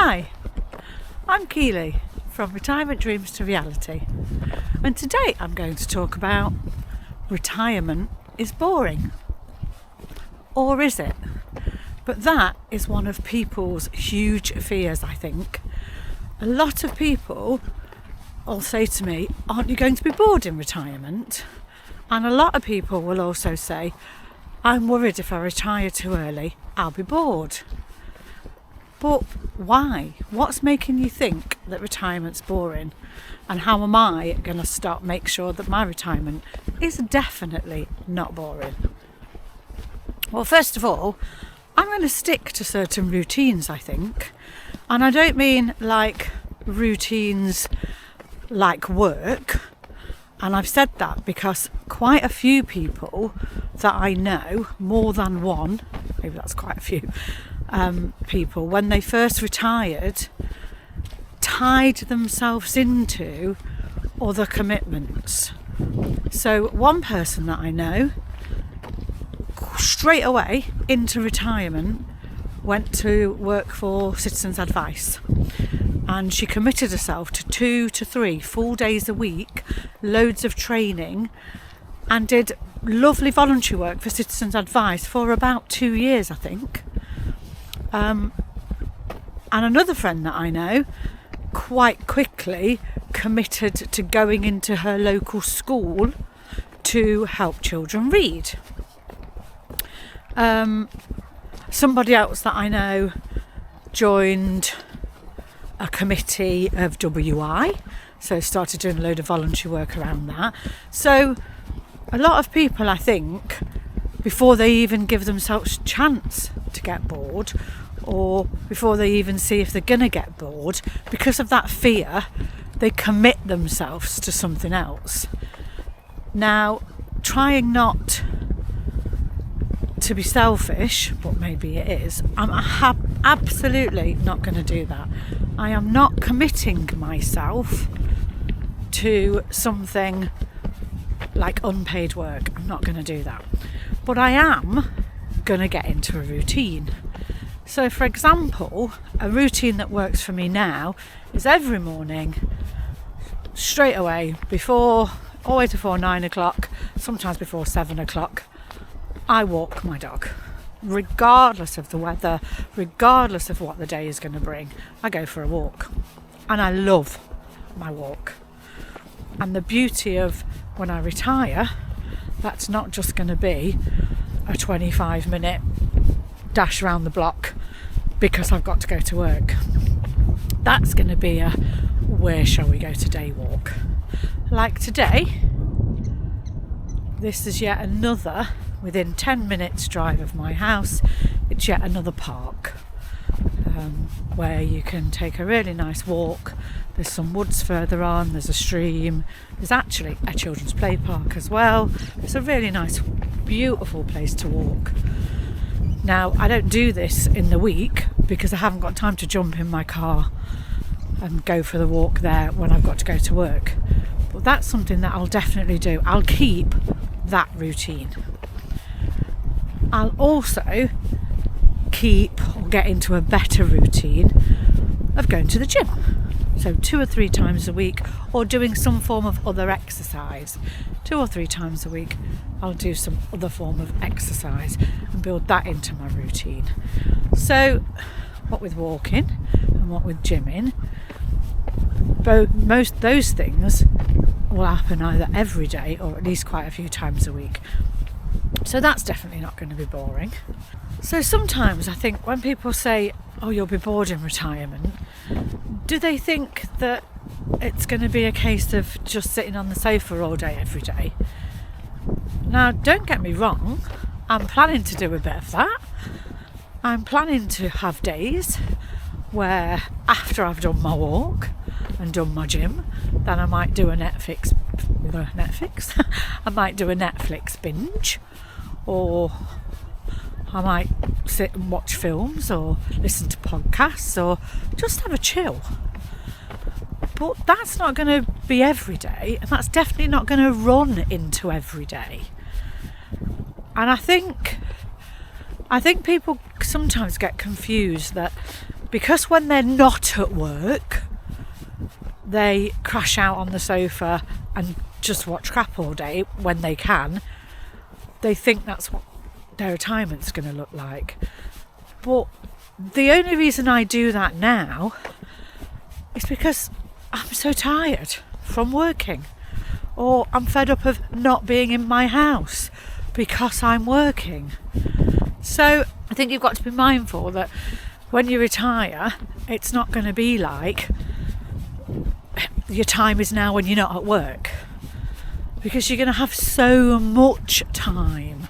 Hi, I'm Keely from Retirement Dreams to Reality, and today I'm going to talk about retirement is boring. Or is it? But that is one of people's huge fears, I think. A lot of people will say to me, aren't you going to be bored in retirement? And a lot of people will also say, I'm worried if I retire too early, I'll be bored. But why? What's making you think that retirement's boring? And how am I going to make sure that my retirement is definitely not boring? Well, first of all, I'm going to stick to certain routines, I think. And I don't mean like routines like work. And I've said that because quite a few people that I know, more than one, maybe that's quite a few, people, when they first retired, tied themselves into other commitments. So one person that I know, straight away into retirement, went to work for Citizens Advice, and she committed herself to 2 to 3 full days a week, loads of training, and did lovely voluntary work for Citizens Advice for about 2 years, I think. And another friend that I know quite quickly committed to going into her local school to help children read. Somebody else that I know joined a committee of WI, so started doing a load of voluntary work around that. So a lot of people, I think, before they even give themselves a chance to get bored, or before they even see if they're going to get bored, because of that fear, they commit themselves to something else. Now, trying not to be selfish, but maybe it is, I'm absolutely not going to do that. I am not committing myself to something like unpaid work. I'm not going to do that. But I am going to get into a routine. So, for example, a routine that works for me now is every morning, straight away, always before 9 o'clock, sometimes before 7 o'clock, I walk my dog. Regardless of the weather, regardless of what the day is going to bring, I go for a walk. And I love my walk. And the beauty of when I retire, that's not just going to be a 25-minute dash around the block because I've got to go to work. That's going to be a where shall we go today walk. Like today, this is yet another, within 10 minutes drive of my house, it's yet another park where you can take a really nice walk. There's some woods further on, there's a stream, there's actually a children's play park as well. It's a really nice, beautiful place to walk. Now, I don't do this in the week because I haven't got time to jump in my car and go for the walk there when I've got to go to work. But that's something that I'll definitely do. I'll keep that routine. I'll also keep or get into a better routine of going to the gym. So 2 or 3 times a week, or doing some form of other exercise. 2 or 3 times a week, I'll do some other form of exercise and build that into my routine. So, what with walking and what with gymming, most those things will happen either every day or at least quite a few times a week. So that's definitely not going to be boring. So sometimes I think when people say, oh, you'll be bored in retirement, do they think that it's going to be a case of just sitting on the sofa all day every day? Now, don't get me wrong, I'm planning to do a bit of that. I'm planning to have days where after I've done my walk and done my gym, then I might do a Netflix I might do a Netflix binge, or I might sit and watch films or listen to podcasts or just have a chill. But that's not going to be every day, and that's definitely not going to run into every day. And I think people sometimes get confused that because when they're not at work, they crash out on the sofa and just watch crap all day when they can. They think that's what their retirement's going to look like. But the only reason I do that now is because I'm so tired from working, or I'm fed up of not being in my house because I'm working. So I think you've got to be mindful that when you retire, it's not going to be like your time is now when you're not at work, because you're going to have so much time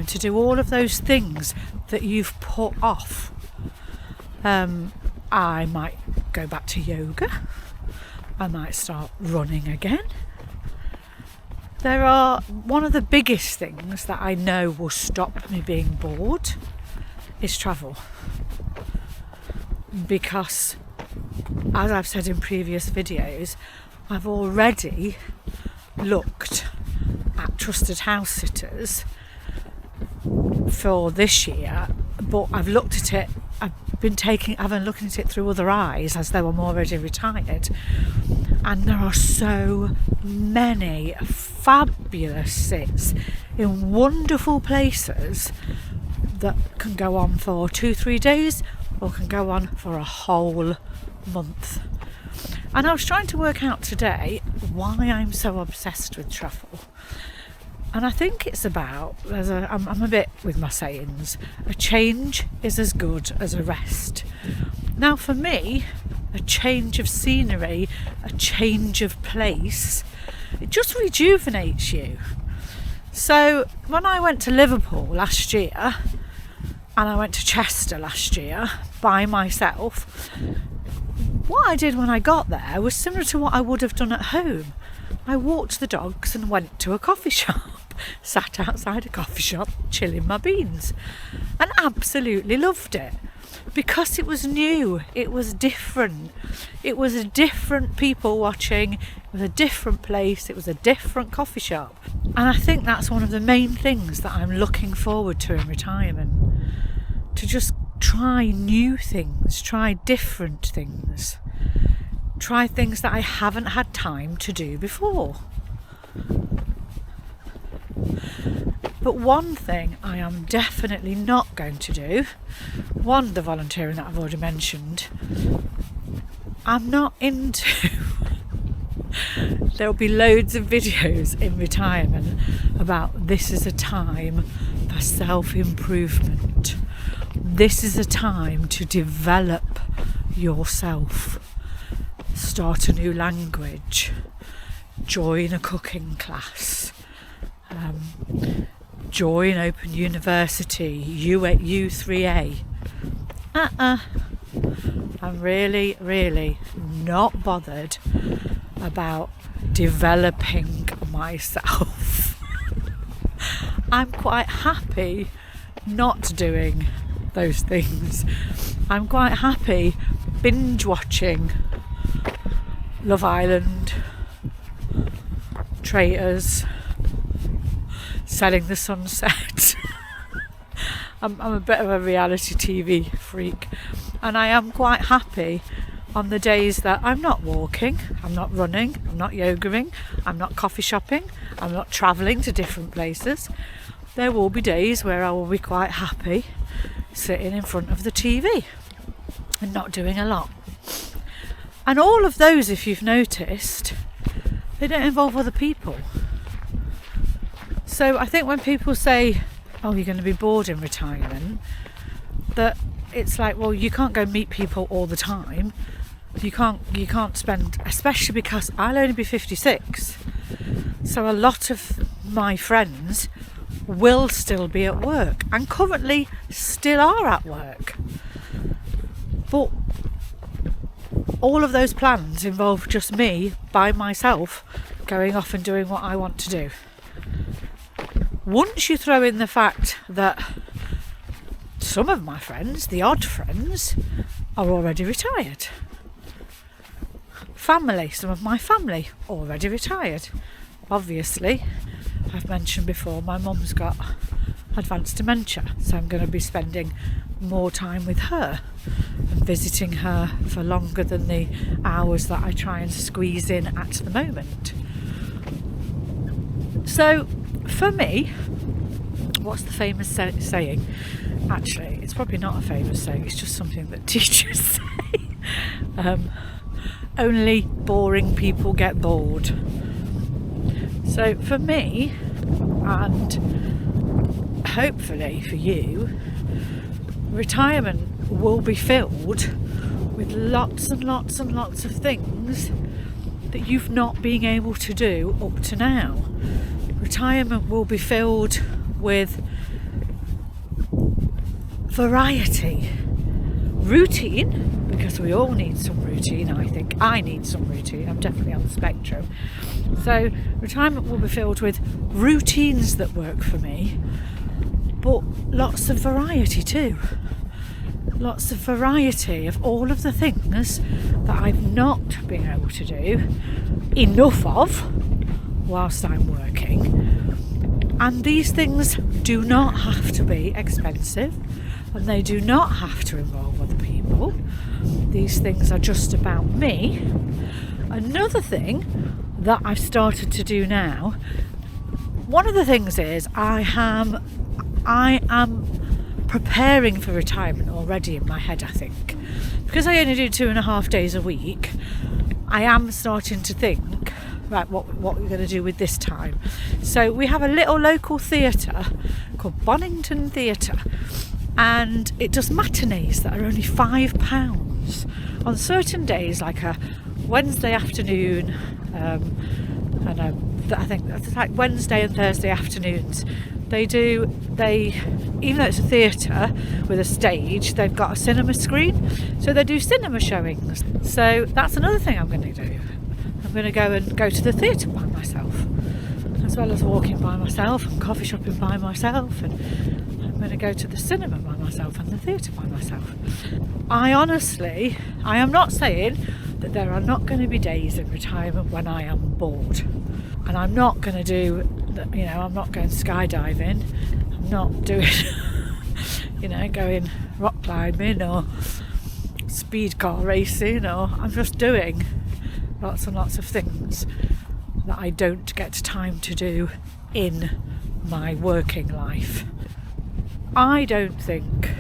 to do all of those things that you've put off. I might go back to yoga. I might start running again. One of the biggest things that I know will stop me being bored is travel. Because, as I've said in previous videos, I've already looked at trusted house sitters for this year, but I've looked at it, I've been looking at it through other eyes, as though I'm already retired, and there are so many fabulous sits in wonderful places that can go on for 2-3 days or can go on for a whole month. And I was trying to work out today why I'm so obsessed with travel. And I think it's about, I'm a bit with my sayings, a change is as good as a rest. Now for me, a change of scenery, a change of place, it just rejuvenates you. So when I went to Liverpool last year, and I went to Chester last year by myself, what I did when I got there was similar to what I would have done at home. I walked the dogs and went to a coffee shop, sat outside a coffee shop, chilling my beans, and absolutely loved it. Because it was new, it was different. It was a different people watching, it was a different place, it was a different coffee shop. And I think that's one of the main things that I'm looking forward to in retirement. To just try new things, try different things, try things that I haven't had time to do before. But one thing I am definitely not going to do, one, the volunteering that I've already mentioned, I'm not into. There'll be loads of videos in retirement about this is a time for self-improvement. This is a time to develop yourself. Start a new language. Join a cooking class. Join Open University, U3A. I'm really, really not bothered about developing myself. I'm quite happy not doing those things. I'm quite happy binge watching Love Island, Traitors, Selling the Sunset. I'm a bit of a reality TV freak, and I am quite happy on the days that I'm not walking, I'm not running, I'm not yogaing, I'm not coffee shopping, I'm not travelling to different places. There will be days where I will be quite happy sitting in front of the TV and not doing a lot. And all of those, if you've noticed, they don't involve other people. So I think when people say, oh, you're going to be bored in retirement, that it's like, well, you can't go meet people all the time. You can't spend, especially because I'll only be 56. So a lot of my friends will still be at work and currently still are at work. But all of those plans involve just me by myself going off and doing what I want to do. Once you throw in the fact that some of my friends, the odd friends, are already retired. Family, some of my family already retired. Obviously, I've mentioned before, my mum's got advanced dementia, so I'm going to be spending more time with her. and visiting her for longer than the hours that I try and squeeze in at the moment. So for me, what's the famous saying? Actually, it's probably not a famous saying, it's just something that teachers say. Only boring people get bored. So for me, and hopefully for you, retirement will be filled with lots and lots and lots of things that you've not been able to do up to now. Retirement will be filled with variety, routine, because we all need some routine. I think I need some routine. I'm definitely on the spectrum. So retirement will be filled with routines that work for me, but lots of variety too. Lots of variety of all of the things that I've not been able to do enough of whilst I'm working. And these things do not have to be expensive, and they do not have to involve other people. These things are just about me. Another thing that I've started to do now, one of the things is I am preparing for retirement already in my head, I think. Because I only do 2.5 days a week, I am starting to think, right, what we're going to do with this time. So we have a little local theatre called Bonington Theatre, and it does matinees that are only £5 on certain days, like a Wednesday afternoon, and I think it's like Wednesday and Thursday afternoons. They even though it's a theatre with a stage, they've got a cinema screen, so they do cinema showings. So that's another thing I'm going to do. I'm going to go to the theatre by myself, as well as walking by myself and coffee shopping by myself, and I'm going to go to the cinema by myself and the theatre by myself. I am not saying that there are not going to be days in retirement when I am bored, and I'm not going to do, I'm not going skydiving, I'm not doing, going rock climbing or speed car racing, or I'm just doing lots and lots of things that I don't get time to do in my working life. I don't think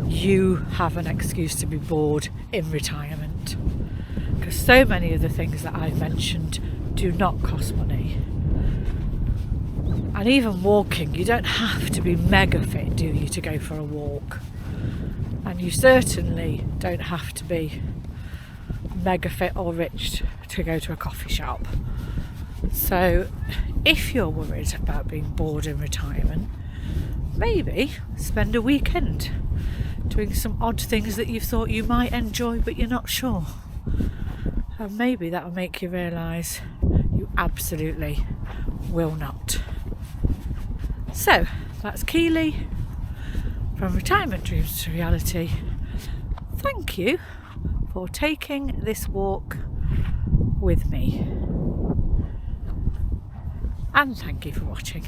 you have an excuse to be bored in retirement, because so many of the things that I've mentioned do not cost money. And even walking, you don't have to be mega fit, do you, to go for a walk? And you certainly don't have to be mega fit or rich to go to a coffee shop. So if you're worried about being bored in retirement, maybe spend a weekend doing some odd things that you thought you might enjoy but you're not sure. And maybe that'll make you realise you absolutely will not. So that's Keely from Retirement Dreams to Reality. Thank you for taking this walk with me, and thank you for watching.